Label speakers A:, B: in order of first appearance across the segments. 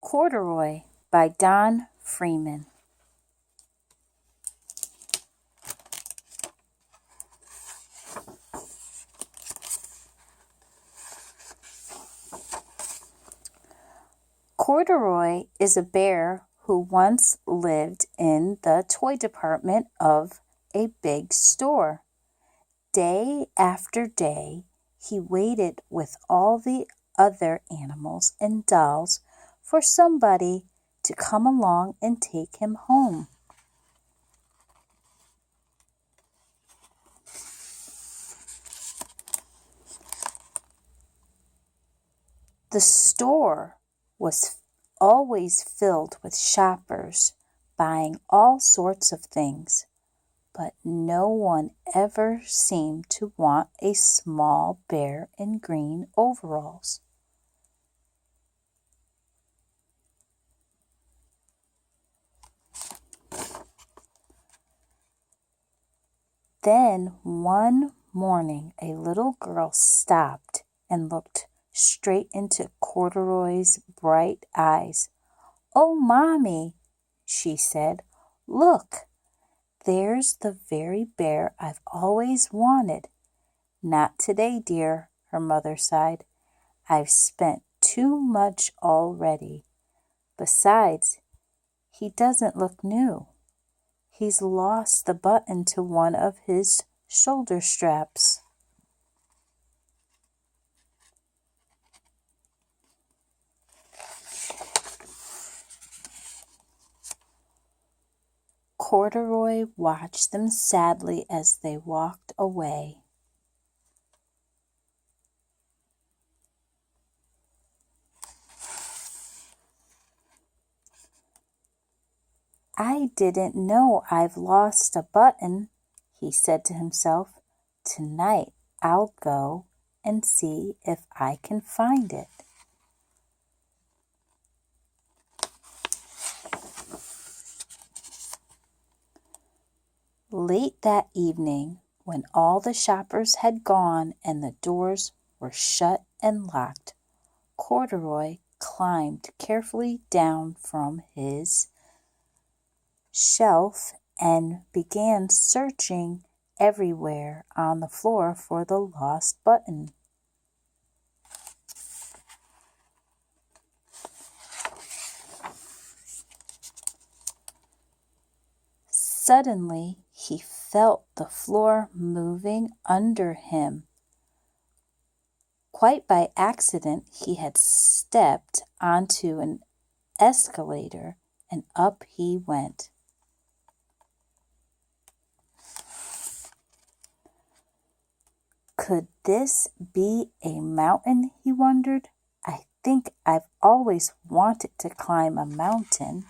A: Corduroy by Don Freeman. Corduroy is a bear who once lived in the toy department of a big store. Day after day, he waited with all the other animals and dolls for somebody to come along and take him home. The store was always filled with shoppers buying all sorts of things, but no one ever seemed to want a small bear in green overalls. Then one morning a little girl stopped and looked straight into Corduroy's bright eyes. "Oh, Mommy," she said, "look, there's the very bear I've always wanted." "Not today, dear," her mother sighed. "I've spent too much already. Besides, he doesn't look new. He's lost the button to one of his shoulder straps." Corduroy watched them sadly as they walked away. "I didn't know I've lost a button," he said to himself. "Tonight I'll go and see if I can find it." Late that evening, when all the shoppers had gone and the doors were shut and locked, Corduroy climbed carefully down from his shelf and began searching everywhere on the floor for the lost button. Suddenly, he felt the floor moving under him. Quite by accident, he had stepped onto an escalator, and up he went. Could this be a mountain, he wondered. I think I've always wanted to climb a mountain.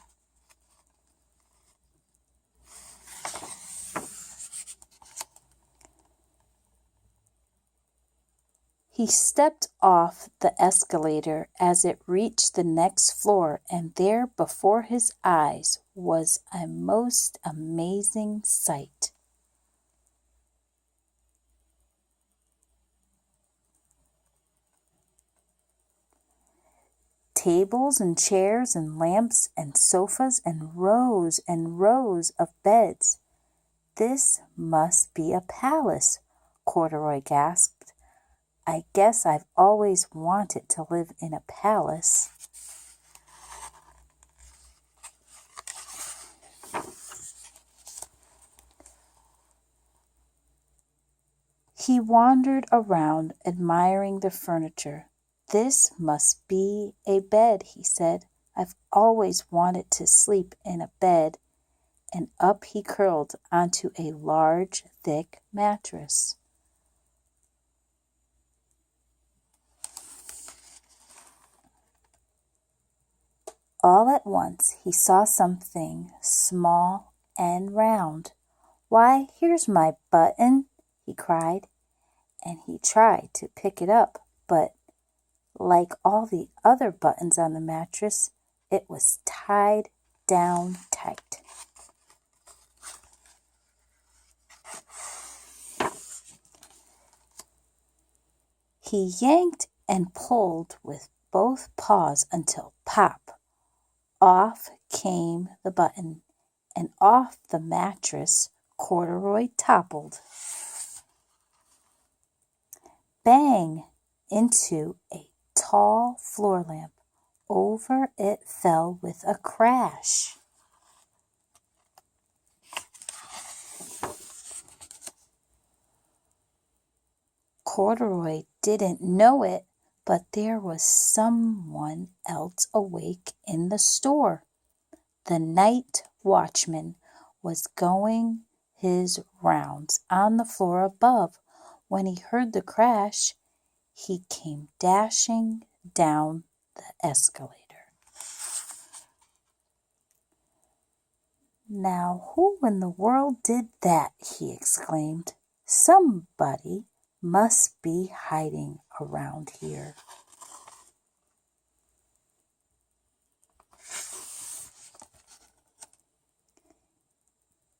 A: He stepped off the escalator as it reached the next floor, and there before his eyes was a most amazing sight. Tables and chairs and lamps and sofas and rows of beds. "This must be a palace," Corduroy gasped. "I guess I've always wanted to live in a palace." He wandered around, admiring the furniture. "This must be a bed," he said. "I've always wanted to sleep in a bed." And up he curled onto a large, thick mattress. All at once he saw something small and round. "Why, here's my button," he cried, and he tried to pick it up, but like all the other buttons on the mattress, it was tied down tight. He yanked and pulled with both paws until pop! Off came the button, and off the mattress Corduroy toppled. Bang! Into a tall floor lamp. Over it fell with a crash. Corduroy didn't know it, but there was someone else awake in the store. The night watchman was going his rounds on the floor above. When he heard the crash, he came dashing down the escalator. "Now, who in the world did that?" he exclaimed. "Somebody must be hiding around here."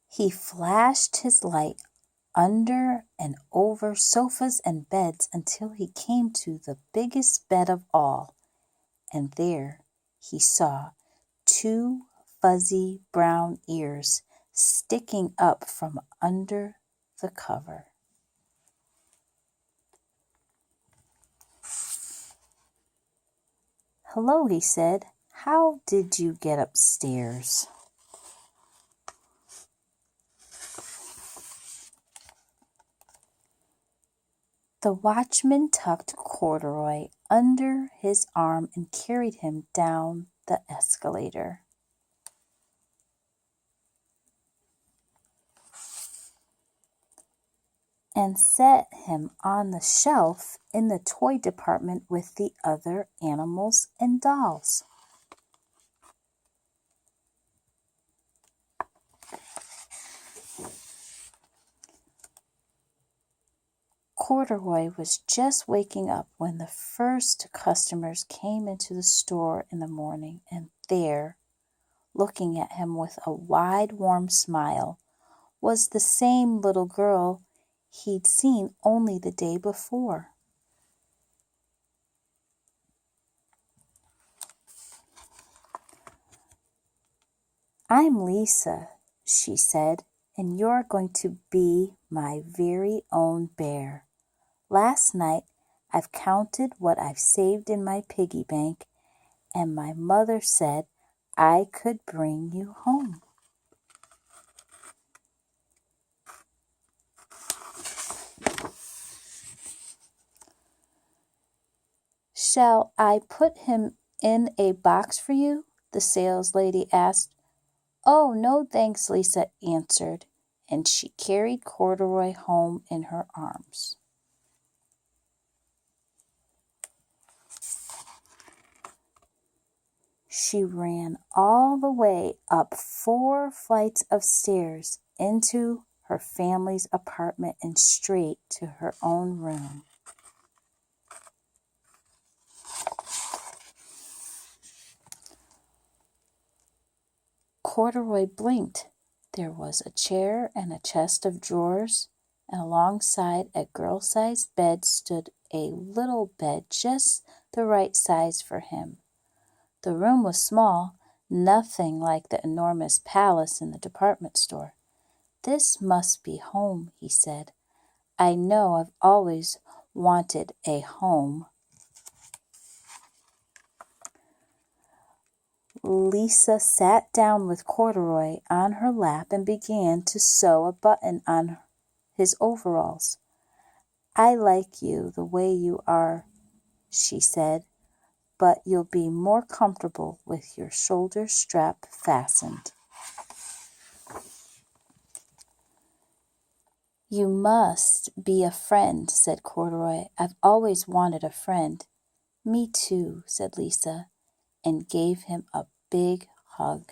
A: He flashed his light under and over sofas and beds until he came to the biggest bed of all, and there he saw 2 fuzzy brown ears sticking up from under the cover. "Hello," he said. "How did you get upstairs?" The watchman tucked Corduroy under his arm and carried him down the escalator. And set him on the shelf in the toy department with the other animals and dolls. Corduroy was just waking up when the first customers came into the store in the morning, and there, looking at him with a wide, warm smile, was the same little girl he'd seen only the day before. "I'm Lisa," she said, "and you're going to be my very own bear. Last night I've counted what I've saved in my piggy bank, and my mother said I could bring you home." "Shall I put him in a box for you?" the saleslady asked. "Oh, no, thanks," Lisa answered, and she carried Corduroy home in her arms. She ran all the way up 4 flights of stairs into her family's apartment and straight to her own room. Corduroy blinked. There was a chair and a chest of drawers, and alongside a girl-sized bed stood a little bed just the right size for him. The room was small, nothing like the enormous palace in the department store. "This must be home," he said. "I know I've always wanted a home." Lisa sat down with Corduroy on her lap and began to sew a button on his overalls. "I like you the way you are," she said, "but you'll be more comfortable with your shoulder strap fastened." "You must be a friend," said Corduroy. "I've always wanted a friend." "Me too," said Lisa, and gave him a big hug.